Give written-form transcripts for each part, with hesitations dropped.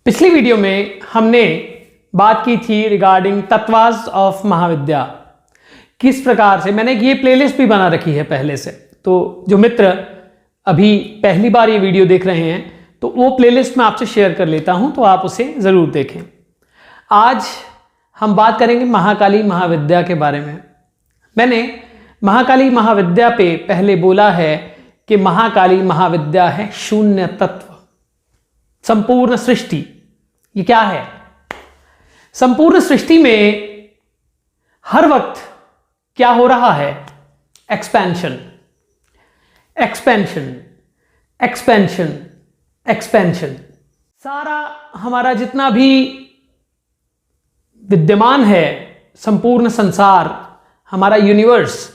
पिछली वीडियो में हमने बात की थी रिगार्डिंग तत्वाज ऑफ महाविद्या। किस प्रकार से मैंने ये प्लेलिस्ट भी बना रखी है पहले से, तो जो मित्र अभी पहली बार ये वीडियो देख रहे हैं तो वो प्लेलिस्ट मैं आपसे शेयर कर लेता हूं, तो आप उसे ज़रूर देखें। आज हम बात करेंगे महाकाली महाविद्या के बारे में। मैंने महाकाली महाविद्या पे पहले बोला है कि महाकाली महाविद्या है शून्य तत्व, संपूर्ण सृष्टि। ये क्या है? संपूर्ण सृष्टि में हर वक्त क्या हो रहा है? Expansion, expansion, expansion, expansion. सारा हमारा जितना भी विद्यमान है, संपूर्ण संसार, हमारा यूनिवर्स,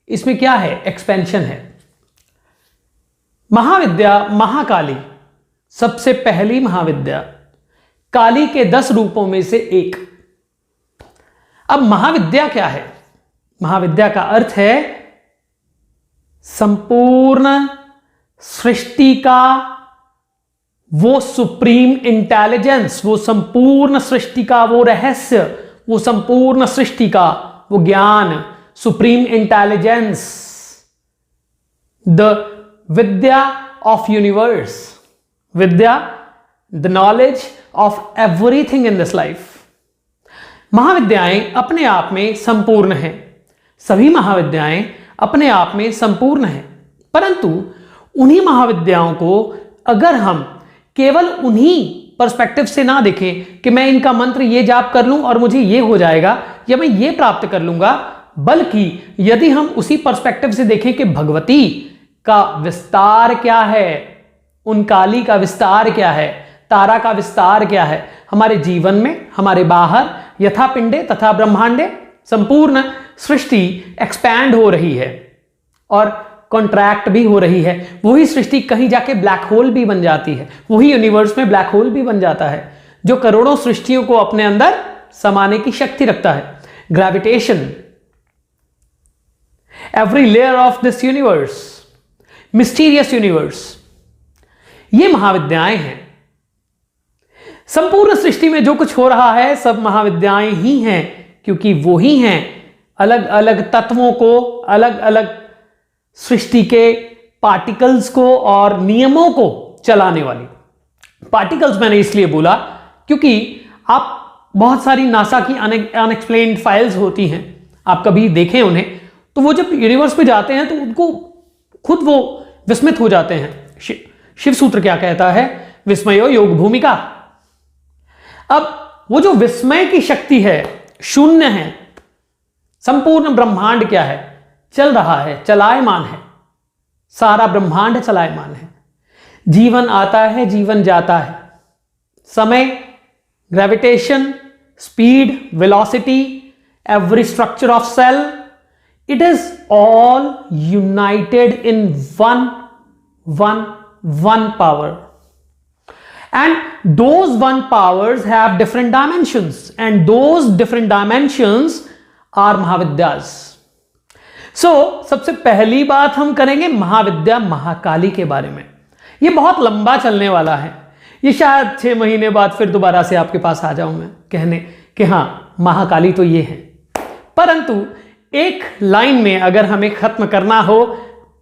इसमें क्या है? एक्सपेंशन है। महाविद्या महाकाली सबसे पहली महाविद्या, काली के 10 रूपों में से एक। अब महाविद्या क्या है? महाविद्या का अर्थ है संपूर्ण सृष्टि का वो सुप्रीम इंटेलिजेंस, वो संपूर्ण सृष्टि का वो रहस्य, वो संपूर्ण सृष्टि का वो ज्ञान, supreme intelligence, the vidya of universe, vidya, the knowledge of everything in this life. महाविद्याएं अपने आप में संपूर्ण हैं, सभी महाविद्याएं अपने आप में संपूर्ण हैं, परंतु उन्हीं महाविद्याओं को अगर हम केवल उन्हीं पर्सपेक्टिव से ना देखें कि मैं इनका मंत्र ये जाप कर लूं और मुझे ये हो जाएगा या मैं ये प्राप्त कर लूंगा, बल्कि यदि हम उसी पर्सपेक्टिव से देखें कि भगवती का विस्तार क्या है, उन काली का विस्तार क्या है, तारा का विस्तार क्या है हमारे जीवन में, हमारे बाहर, यथा पिंडे तथा ब्रह्मांडे, संपूर्ण सृष्टि एक्सपैंड हो रही है और कॉन्ट्रैक्ट भी हो रही है। वही सृष्टि कहीं जाके ब्लैक होल भी बन जाती है, वही यूनिवर्स में ब्लैक होल भी बन जाता है, जो करोड़ों सृष्टियों को अपने अंदर समाने की शक्ति रखता है। Gravitation, every layer of this universe, mysterious universe, ये महाविद्याएं हैं। संपूर्ण सृष्टि में जो कुछ हो रहा है सब महाविद्याएं ही हैं, क्योंकि वो ही हैं अलग अलग तत्वों को, अलग अलग सृष्टि के पार्टिकल्स को और नियमों को चलाने वाली। पार्टिकल्स मैंने इसलिए बोला क्योंकि आप बहुत सारी नासा की अनएक्सप्लेन्ड फाइल्स होती हैं, आप कभी देखें उन्हें, तो वो जब यूनिवर्स पे जाते हैं तो उनको खुद वो विस्मित हो जाते हैं। शिव सूत्र क्या कहता है? विस्मयो योग भूमिका। अब वो जो विस्मय की शक्ति है, शून्य है, संपूर्ण ब्रह्मांड क्या है? चल रहा है, चलायमान है, सारा ब्रह्मांड चलायमान है। जीवन आता है, जीवन जाता है, समय, gravitation, speed, velocity, every structure of cell, it is all united in one power, and those one powers have different dimensions, and those different dimensions are महाविद्यास। सबसे पहली बात हम करेंगे महाविद्या महाकाली के बारे में। ये बहुत लंबा चलने वाला है, ये शायद 6 महीने बाद फिर दोबारा से आपके पास आ जाऊं मैं कहने कि हाँ महाकाली तो ये है, परंतु एक लाइन में अगर हमें खत्म करना हो,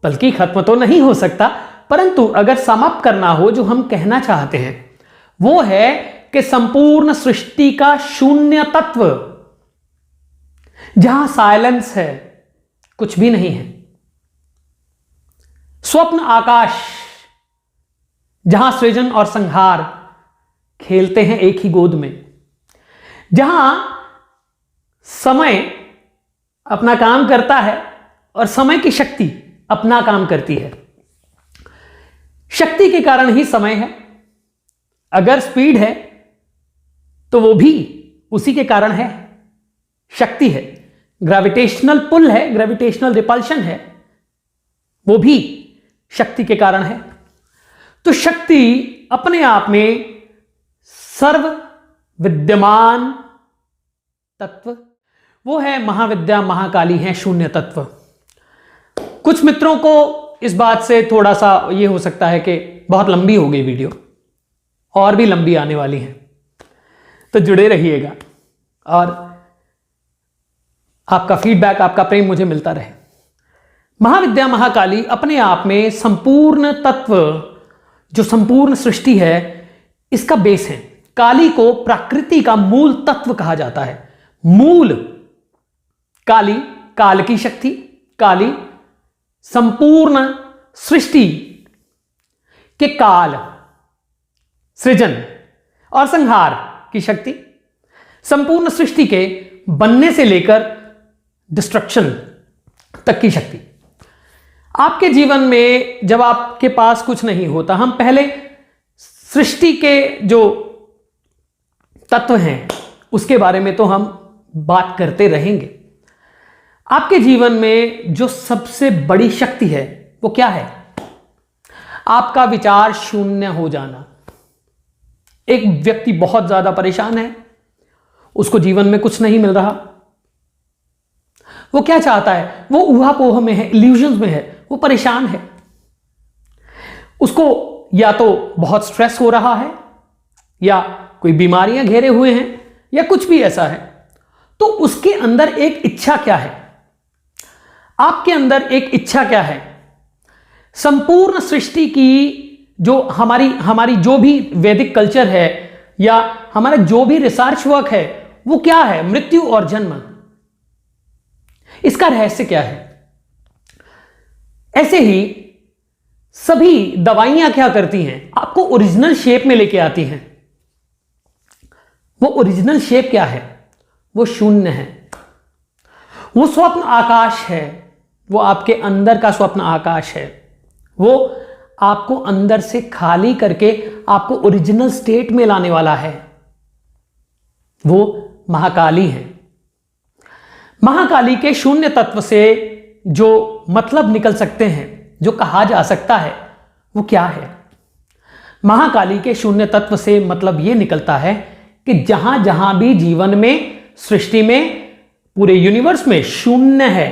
बल्कि खत्म तो नहीं हो सकता, परंतु अगर समाप्त करना हो, जो हम कहना चाहते हैं वो है कि संपूर्ण सृष्टि का शून्य तत्व, जहां साइलेंस है, कुछ भी नहीं है, स्वप्न आकाश, जहां सृजन और संहार खेलते हैं एक ही गोद में, जहां समय अपना काम करता है और समय की शक्ति अपना काम करती है। शक्ति के कारण ही समय है, अगर स्पीड है तो वो भी उसी के कारण है, शक्ति है। ग्रेविटेशनल पुल है, ग्रेविटेशनल रिपल्शन है, वो भी शक्ति के कारण है। तो शक्ति अपने आप में सर्व विद्यमान तत्व, वो है महाविद्या महाकाली है शून्य तत्व। कुछ मित्रों को इस बात से थोड़ा सा ये हो सकता है कि बहुत लंबी हो गई वीडियो, और भी लंबी आने वाली है। तो जुड़े रहिएगा और आपका फीडबैक, आपका प्रेम मुझे मिलता रहे। महाविद्या महाकाली अपने आप में संपूर्ण तत्व, जो संपूर्ण सृष्टि है, इसका बेस है। काली को प्रकृति का मूल तत्व कहा जाता है। मूल काली, काल की शक्ति, काली संपूर्ण सृष्टि के काल, सृजन और संहार की शक्ति, संपूर्ण सृष्टि के बनने से लेकर डिस्ट्रक्शन तक की शक्ति। आपके जीवन में जब आपके पास कुछ नहीं होता, हम पहले सृष्टि के जो तत्व हैं उसके बारे में तो हम बात करते रहेंगे। आपके जीवन में जो सबसे बड़ी शक्ति है वो क्या है? आपका विचार शून्य हो जाना। एक व्यक्ति बहुत ज्यादा परेशान है, उसको जीवन में कुछ नहीं मिल रहा, वो क्या चाहता है? वो ऊहापोह में है, इल्यूजन्स में है, वो परेशान है। उसको या तो बहुत स्ट्रेस हो रहा है, या कोई बीमारियां घेरे हुए हैं, या कुछ भी ऐसा है। तो उसके अंदर एक इच्छा क्या है? आपके अंदर एक इच्छा क्या है? संपूर्ण सृष्टि की जो हमारी जो भी वैदिक कल्चर है या हमारा जो भी रिसर्च वर्क है, वो क्या है? मृत्यु और जन्म। इसका रहस्य क्या है? ऐसे ही सभी दवाइयां क्या करती हैं? आपको ओरिजिनल शेप में लेके आती हैं। वो ओरिजिनल शेप क्या है? वो शून्य है। वो स्वप्न आकाश है, वो आपके अंदर का स्वप्न आकाश है। वो आपको अंदर से खाली करके आपको ओरिजिनल स्टेट में लाने वाला है। वो महाकाली है। महाकाली के शून्य तत्व से जो मतलब निकल सकते हैं, जो कहा जा सकता है, वो क्या है? महाकाली के शून्य तत्व से मतलब यह निकलता है कि जहां जहां भी जीवन में, सृष्टि में, पूरे यूनिवर्स में शून्य है,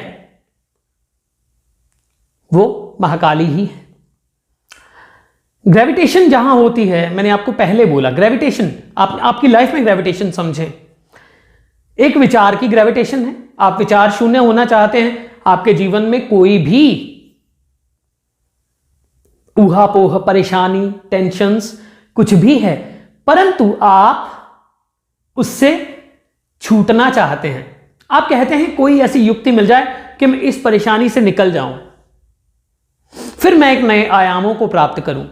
वो महाकाली ही है। ग्रेविटेशन जहां होती है, मैंने आपको पहले बोला, ग्रेविटेशन, आपकी लाइफ में ग्रेविटेशन समझें, एक विचार की ग्रेविटेशन है। आप विचार शून्य होना चाहते हैं, आपके जीवन में कोई भी ऊहापोह, परेशानी, टेंशन्स कुछ भी है, परंतु आप उससे छूटना चाहते हैं। आप कहते हैं कोई ऐसी युक्ति मिल जाए कि मैं इस परेशानी से निकल जाऊं, फिर मैं एक नए आयामों को प्राप्त करूं।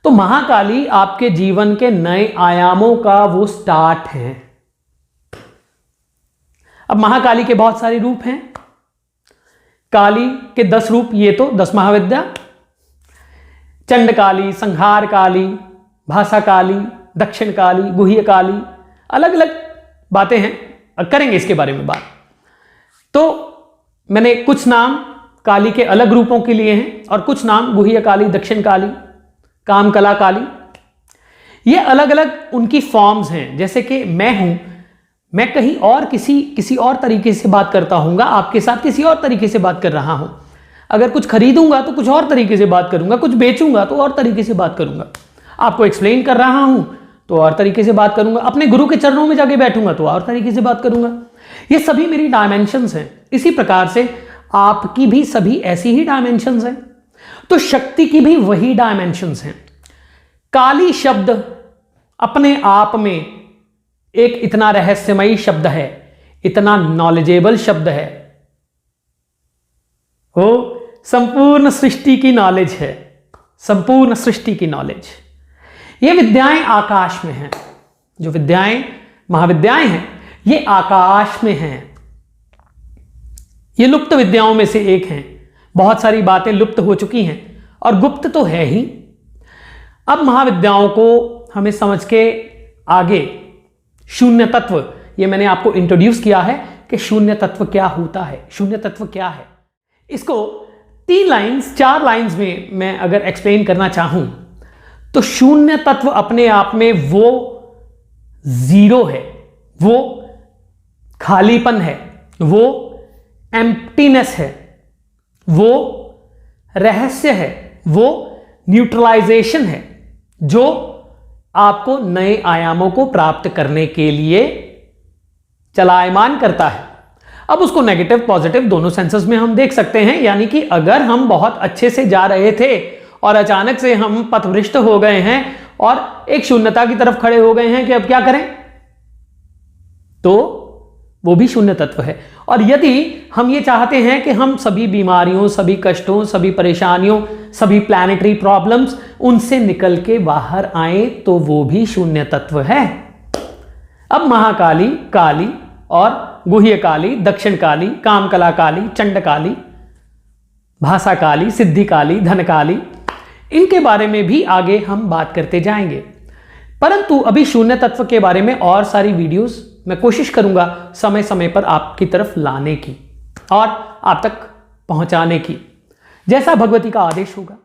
तो महाकाली आपके जीवन के नए आयामों का वो स्टार्ट है। अब महाकाली के बहुत सारे रूप हैं। काली के 10 रूप, ये तो 10 महाविद्या, चंडकाली, संहार काली, भाषा काली, दक्षिण काली, गुह्य काली, अलग अलग बातें हैं, करेंगे इसके बारे में बात। तो मैंने कुछ नाम काली के अलग रूपों के लिए हैं और कुछ नाम गुह्य काली, दक्षिण काली, काम कला काली, ये अलग अलग उनकी फॉर्म्स हैं। जैसे कि मैं हूं, मैं कहीं और किसी और तरीके से बात करता हूँगा, आपके साथ किसी और तरीके से बात कर रहा हूं। अगर कुछ खरीदूंगा तो कुछ और तरीके से बात करूंगा, कुछ बेचूंगा तो और तरीके से बात करूंगा, आपको एक्सप्लेन कर रहा हूं तो और तरीके से बात करूंगा, अपने गुरु के चरणों में जाके बैठूंगा तो और तरीके से बात करूंगा। ये सभी मेरी डायमेंशंस हैं। इसी प्रकार से आपकी भी सभी ऐसी ही डायमेंशंस हैं। तो शक्ति की भी वही डायमेंशंस हैं। काली शब्द अपने आप में एक इतना रहस्यमयी शब्द है, इतना नॉलेजेबल शब्द है, वो संपूर्ण सृष्टि की नॉलेज है, संपूर्ण सृष्टि की नॉलेज। ये विद्याएं आकाश में हैं। जो विद्याएं, महाविद्याएं हैं, ये आकाश में हैं। ये लुप्त विद्याओं में से एक हैं। बहुत सारी बातें लुप्त हो चुकी हैं और गुप्त तो है ही। अब महाविद्याओं को हमें समझ के आगे शून्य तत्व, ये मैंने आपको इंट्रोड्यूस किया है कि शून्य तत्व क्या होता है, शून्य तत्व क्या है। इसको 3 लाइन्स 4 लाइन्स में मैं अगर एक्सप्लेन करना चाहूं तो शून्य तत्व अपने आप में वो जीरो है, वो खालीपन है, वो एम्प्टीनेस है, वो रहस्य है, वो न्यूट्रलाइजेशन है, जो आपको नए आयामों को प्राप्त करने के लिए चलायमान करता है। अब उसको नेगेटिव पॉजिटिव दोनों सेंसेस में हम देख सकते हैं, यानी कि अगर हम बहुत अच्छे से जा रहे थे और अचानक से हम पथभ्रष्ट हो गए हैं और एक शून्यता की तरफ खड़े हो गए हैं कि अब क्या करें, तो वो भी शून्य तत्व है। और यदि हम ये चाहते हैं कि हम सभी बीमारियों, सभी कष्टों, सभी परेशानियों, सभी प्लैनेटरी प्रॉब्लम्स उनसे निकल के बाहर आए, तो वो भी शून्य तत्व है। अब महाकाली, काली और गुह्य काली, दक्षिण काली, कामकला काली, चंड काली, भाषा काली, सिद्धि काली, धन काली, इनके बारे में भी आगे हम बात करते जाएंगे। परंतु अभी शून्य तत्व के बारे में और सारी वीडियोस मैं कोशिश करूंगा समय समय पर आपकी तरफ लाने की और आप तक पहुंचाने की, जैसा भगवती का आदेश होगा।